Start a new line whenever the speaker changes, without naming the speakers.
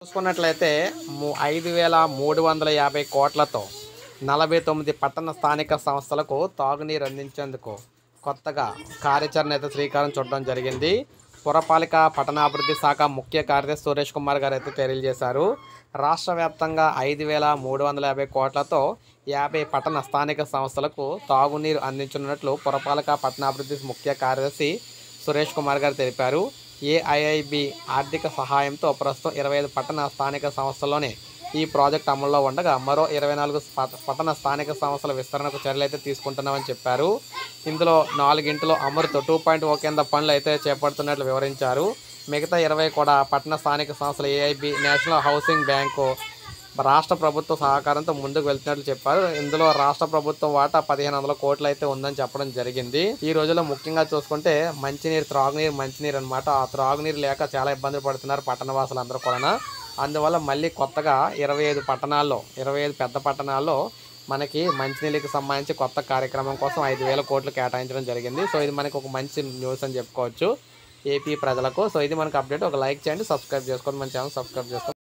చూసుకున్నట్లయితే 5,350 కోట్లతో 49 పట్టణ స్థానిక సంస్థలకు తాగునీరు అందించేందుకు కొత్తగా కార్యాచరణ అయితే శ్రీకారం చుట్టడం జరిగింది. పురపాలిక పట్టణాభివృద్ధి శాఖ ముఖ్య కార్యదర్శి సురేష్ కుమార్ గారు అయితే తెలియజేశారు. రాష్ట్ర వ్యాప్తంగా 5,350 కోట్లతో 50 పట్టణ స్థానిక సంస్థలకు తాగునీరు అందించనున్నట్లు పురపాలిక పట్టణాభివృద్ధి ముఖ్య కార్యదర్శి సురేష్ కుమార్ గారు తెలిపారు. ఏఐఐబి ఆర్థిక సహాయంతో ప్రస్తుతం 25 పట్టణ స్థానిక సంస్థల్లోనే ఈ ప్రాజెక్ట్ అమల్లో ఉండగా మరో 24 పట్టణ స్థానిక సంస్థల విస్తరణకు చర్యలు అయితే తీసుకుంటున్నామని చెప్పారు. ఇందులో 4 అమృత్ 2.0 కింద పనులు అయితే చేపడుతున్నట్లు వివరించారు. మిగతా 20 కూడా పట్టణ స్థానిక సంస్థల ఏఐబి, నేషనల్ హౌసింగ్ బ్యాంకు రాష్ట్ర ప్రభుత్వ సహకారంతో ముందుకు వెళ్తున్నట్లు చెప్పారు. ఇందులో రాష్ట్ర ప్రభుత్వం వాటా 1,500 కోట్లు అయితే ఉందని చెప్పడం జరిగింది. ఈ రోజుల్లో ముఖ్యంగా చూసుకుంటే మంచినీరు, త్రాగునీరు, మంచినీరు అనమాట. ఆ త్రాగునీరు లేక చాలా ఇబ్బందులు పడుతున్నారు పట్టణవాసులు అందరూ కూడా. అందువల్ల మళ్ళీ కొత్తగా 25 పెద్ద పట్టణాల్లో మనకి మంచినీళ్ళకి సంబంధించి కొత్త కార్యక్రమం కోసం 5,000 కోట్లు కేటాయించడం జరిగింది. సో ఇది మనకి ఒక మంచి న్యూస్ అని చెప్పుకోవచ్చు ఏపీ ప్రజలకు. సో ఇది మనకు అప్డేట్. ఒక లైక్ చేయండి, సబ్స్క్రైబ్ చేసుకోండి, మన ఛానల్ సబ్స్క్రైబ్ చేసుకోండి.